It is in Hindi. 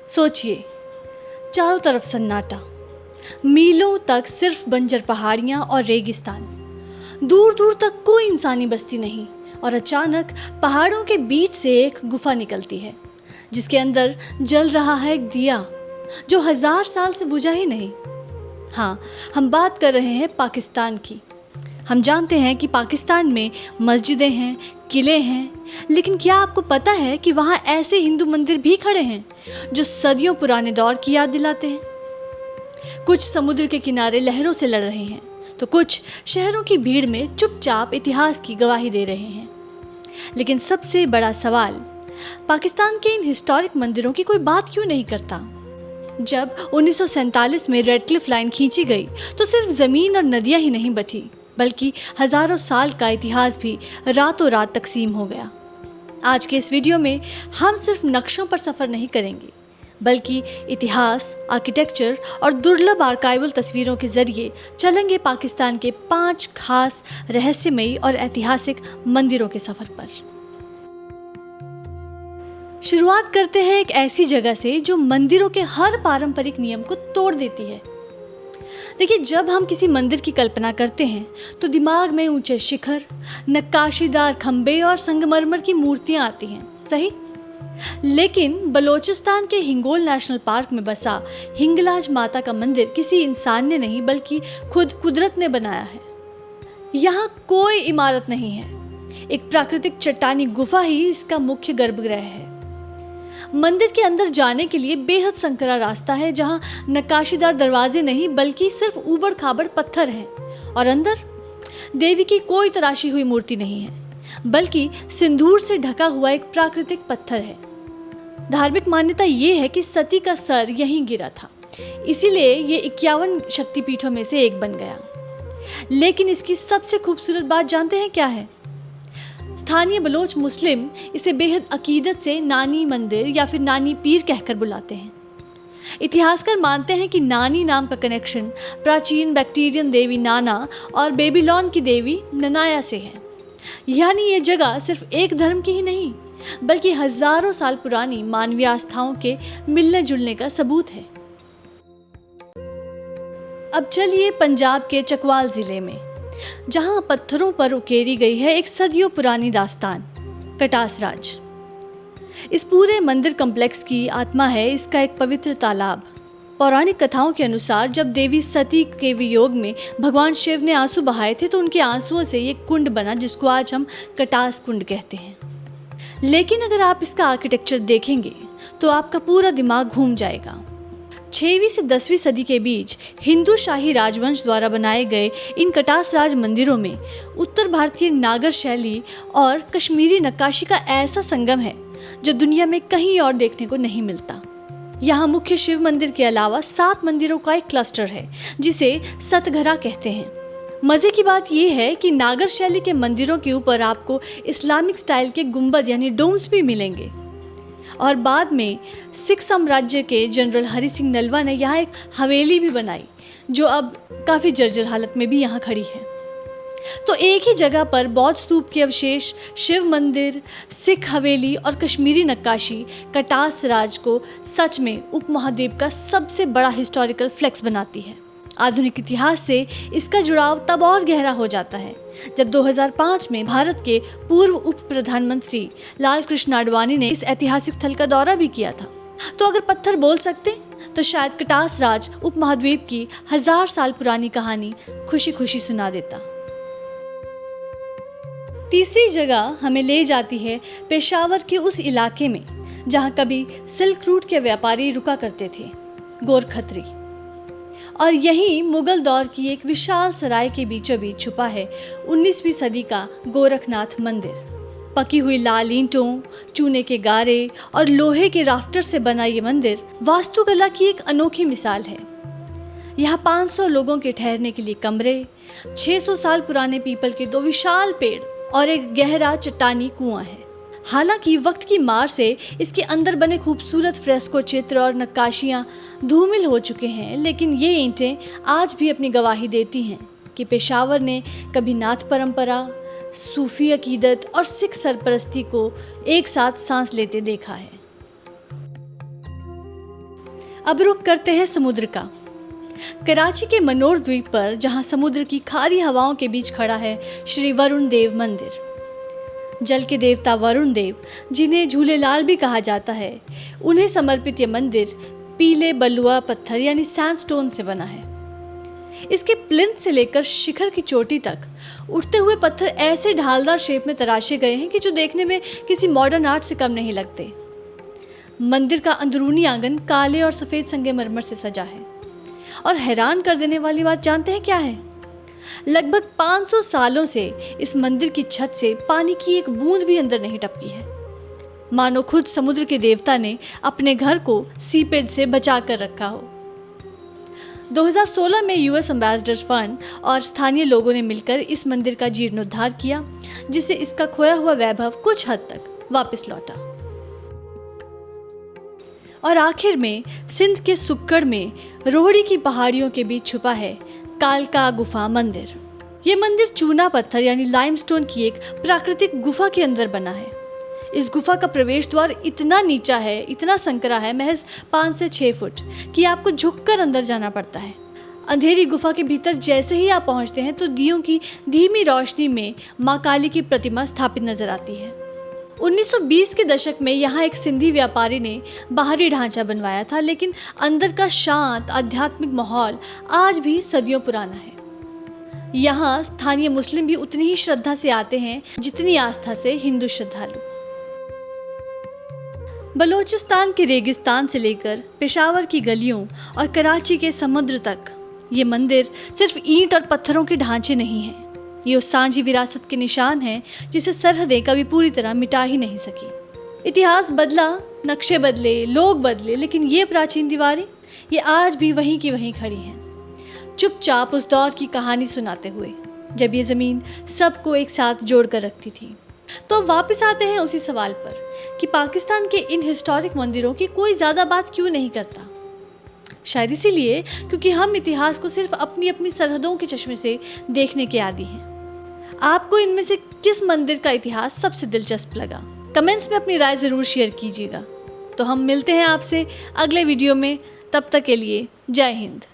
सोचिए, चारों तरफ सन्नाटा, मीलों तक सिर्फ बंजर पहाड़ियां और रेगिस्तान, दूर दूर तक कोई इंसानी बस्ती नहीं। और अचानक पहाड़ों के बीच से एक गुफा निकलती है जिसके अंदर जल रहा है एक दिया जो 1000 साल से बुझा ही नहीं। हाँ, हम बात कर रहे हैं पाकिस्तान की। हम जानते हैं कि पाकिस्तान में मस्जिदें हैं, किले हैं, लेकिन क्या आपको पता है कि वहाँ ऐसे हिंदू मंदिर भी खड़े हैं जो सदियों पुराने दौर की याद दिलाते हैं? कुछ समुद्र के किनारे लहरों से लड़ रहे हैं, तो कुछ शहरों की भीड़ में चुपचाप इतिहास की गवाही दे रहे हैं। लेकिन सबसे बड़ा सवाल, पाकिस्तान के इन हिस्टोरिक मंदिरों की कोई बात क्यों नहीं करता? जब 1947 में रेड क्लिफ लाइन खींची गई तो सिर्फ ज़मीन और नदियां ही नहीं बची, बल्कि हज़ारों साल का इतिहास भी रातों रात तकसीम हो गया। आज के इस वीडियो में हम सिर्फ नक्शों पर सफ़र नहीं करेंगे, बल्कि इतिहास, आर्किटेक्चर और दुर्लभ आर्काइवल तस्वीरों के जरिए चलेंगे पाकिस्तान के 5 खास रहस्यमयी और ऐतिहासिक मंदिरों के सफ़र पर। शुरुआत करते हैं एक ऐसी जगह से जो मंदिरों के हर पारंपरिक नियम को तोड़ देती है। देखिए, जब हम किसी मंदिर की कल्पना करते हैं तो दिमाग में ऊंचे शिखर, नक्काशीदार खंबे और संगमरमर की मूर्तियां आती हैं, सही? लेकिन बलोचिस्तान के हिंगोल नेशनल पार्क में बसा हिंगलाज माता का मंदिर किसी इंसान ने नहीं, बल्कि खुद कुदरत ने बनाया है। यहाँ कोई इमारत नहीं है, एक प्राकृतिक चट्टानी गुफा ही इसका मुख्य गर्भगृह है। मंदिर के अंदर जाने के लिए बेहद संकरा रास्ता है, जहाँ नक्काशीदार दरवाजे नहीं, बल्कि सिर्फ ऊबड़ खाबड़ पत्थर हैं। और अंदर देवी की कोई तराशी हुई मूर्ति नहीं है, बल्कि सिंदूर से ढका हुआ एक प्राकृतिक पत्थर है। धार्मिक मान्यता ये है कि सती का सर यहीं गिरा था, इसीलिए ये 51 शक्तिपीठों में से एक बन गया। लेकिन इसकी सबसे खूबसूरत बात जानते हैं क्या है? स्थानीय बलोच मुस्लिम इसे बेहद अकीदत से नानी मंदिर या फिर नानी पीर कहकर बुलाते हैं। इतिहासकार मानते हैं कि नानी नाम का कनेक्शन प्राचीन बैक्टीरियन देवी नाना और बेबीलोन की देवी ननाया से है। यानी ये जगह सिर्फ एक धर्म की ही नहीं, बल्कि हजारों साल पुरानी मानवीय आस्थाओं के मिलने जुलने का सबूत है। अब चलिए पंजाब के चकवाल जिले में, जहां पत्थरों पर उकेरी गई है एक सदियों पुरानी दास्तान, कटास राज। इस पूरे मंदिर कॉम्प्लेक्स की आत्मा है इसका एक पवित्र तालाब। पौराणिक कथाओं के अनुसार जब देवी सती के वियोग में भगवान शिव ने आंसू बहाए थे तो उनके आंसुओं से ये कुंड बना, जिसको आज हम कटास कुंड कहते हैं। लेकिन अगर आप इसका आर्किटेक्चर देखेंगे तो आपका पूरा दिमाग घूम जाएगा। 6वीं से 10वीं सदी के बीच हिंदू शाही राजवंश द्वारा बनाए गए इन कटास राज मंदिरों में उत्तर भारतीय नागर शैली और कश्मीरी नक्काशी का ऐसा संगम है जो दुनिया में कहीं और देखने को नहीं मिलता। यहाँ मुख्य शिव मंदिर के अलावा 7 मंदिरों का एक क्लस्टर है जिसे सतघरा कहते हैं। मज़े की बात यह है कि नागर शैली के मंदिरों के ऊपर आपको इस्लामिक स्टाइल के गुंबद यानी डोम्स भी मिलेंगे। और बाद में सिख साम्राज्य के जनरल हरि सिंह नलवा ने यहाँ एक हवेली भी बनाई जो अब काफ़ी जर्जर हालत में भी यहाँ खड़ी है। तो एक ही जगह पर बौद्ध स्तूप के अवशेष, शिव मंदिर, सिख हवेली और कश्मीरी नक्काशी कटास राज को सच में उपमहाद्वीप का सबसे बड़ा हिस्टोरिकल फ्लेक्स बनाती है। आधुनिक इतिहास से इसका जुड़ाव तब और गहरा हो जाता है जब 2005 में भारत के पूर्व उप प्रधानमंत्री लाल कृष्ण आडवाणी ने इस ऐतिहासिक स्थल का दौरा भी किया था। तो अगर पत्थर बोल सकते तो शायद कटास राज उपमहाद्वीप की 1000 साल पुरानी कहानी खुशी खुशी सुना देता। तीसरी जगह हमें ले जाती है पेशावर के उस इलाके में जहाँ कभी सिल्क रूट के व्यापारी रुका करते थे, गोरखत्री। और यहीं मुगल दौर की एक विशाल सराय के बीचों बीच छुपा है 19वीं सदी का गोरखनाथ मंदिर। पकी हुई लाल ईंटों, चूने के गारे और लोहे के राफ्टर से बना ये मंदिर वास्तुकला की एक अनोखी मिसाल है। यहाँ 500 लोगों के ठहरने के लिए कमरे, 600 साल पुराने पीपल के 2 विशाल पेड़ और एक गहरा चट्टानी कुआं है। हालांकि वक्त की मार से इसके अंदर बने खूबसूरत फ्रेस्को चित्र और नक्काशियाँ धूमिल हो चुके हैं, लेकिन ये ईंटें आज भी अपनी गवाही देती हैं कि पेशावर ने कभी नाथ परंपरा, सूफी अकीदत और सिख सरपरस्ती को एक साथ सांस लेते देखा है। अब रुख करते हैं समुद्र का। कराची के मनोर द्वीप पर जहां समुद्र की खारी हवाओं के बीच खड़ा है श्री वरुण देव मंदिर। जल के देवता वरुण देव, जिन्हें झूलेलाल भी कहा जाता है, उन्हें समर्पित यह मंदिर पीले बलुआ पत्थर यानी सैंडस्टोन से बना है। इसके प्लिंथ से लेकर शिखर की चोटी तक उठते हुए पत्थर ऐसे ढालदार शेप में तराशे गए हैं कि जो देखने में किसी मॉडर्न आर्ट से कम नहीं लगते। मंदिर का अंदरूनी आंगन काले और सफ़ेद संगमरमर से सजा है। और हैरान कर देने वाली बात जानते हैं क्या है? लगभग 500 सालों से इस मंदिर की छत से पानी की एक बूंद भी अंदर नहीं टपकी है। मानो खुद समुद्र के देवता ने अपने घर को सीपेज से बचा कर रखा हो। 2016 में यूएस एम्बेसडर फंड और स्थानीय लोगों ने मिलकर इस मंदिर का जीर्णोद्धार किया, जिससे इसका खोया हुआ वैभव कुछ हद तक वापस लौटा। और आखिर में सिंध के सुक्कड़ में रोहड़ी की पहाड़ियों के बीच छुपा है कालका गुफा मंदिर। ये मंदिर चूना पत्थर यानी लाइमस्टोन की एक प्राकृतिक गुफा के अंदर बना है। इस गुफा का प्रवेश द्वार इतना नीचा है, इतना संकरा है, महज 5 से 6 फुट, कि आपको झुककर अंदर जाना पड़ता है। अंधेरी गुफा के भीतर जैसे ही आप पहुंचते हैं तो दियों की धीमी रोशनी में माँ काली की प्रतिमा स्थापित नजर आती है। 1920 के दशक में यहाँ एक सिंधी व्यापारी ने बाहरी ढांचा बनवाया था, लेकिन अंदर का शांत आध्यात्मिक माहौल आज भी सदियों पुराना है। यहाँ स्थानीय मुस्लिम भी उतनी ही श्रद्धा से आते हैं जितनी आस्था से हिंदू श्रद्धालु। बलोचिस्तान के रेगिस्तान से लेकर पेशावर की गलियों और कराची के समुद्र तक ये मंदिर सिर्फ ईंट और पत्थरों के ढांचे नहीं हैं। ये उस सांझी विरासत के निशान हैं जिसे सरहदें कभी पूरी तरह मिटा ही नहीं सकी। इतिहास बदला, नक्शे बदले, लोग बदले, लेकिन ये प्राचीन दीवारें ये आज भी वहीं की वहीं खड़ी हैं, चुपचाप उस दौर की कहानी सुनाते हुए जब ये ज़मीन सबको एक साथ जोड़ कर रखती थी। तो वापस आते हैं उसी सवाल पर कि पाकिस्तान के इन हिस्टोरिक मंदिरों की कोई ज़्यादा बात क्यों नहीं करता। शायद इसीलिए क्योंकि हम इतिहास को सिर्फ अपनी अपनी सरहदों के चश्मे से देखने के आदी हैं। आपको इनमें से किस मंदिर का इतिहास सबसे दिलचस्प लगा? कमेंट्स में अपनी राय ज़रूर शेयर कीजिएगा। तो हम मिलते हैं आपसे अगले वीडियो में, तब तक के लिए जय हिंद।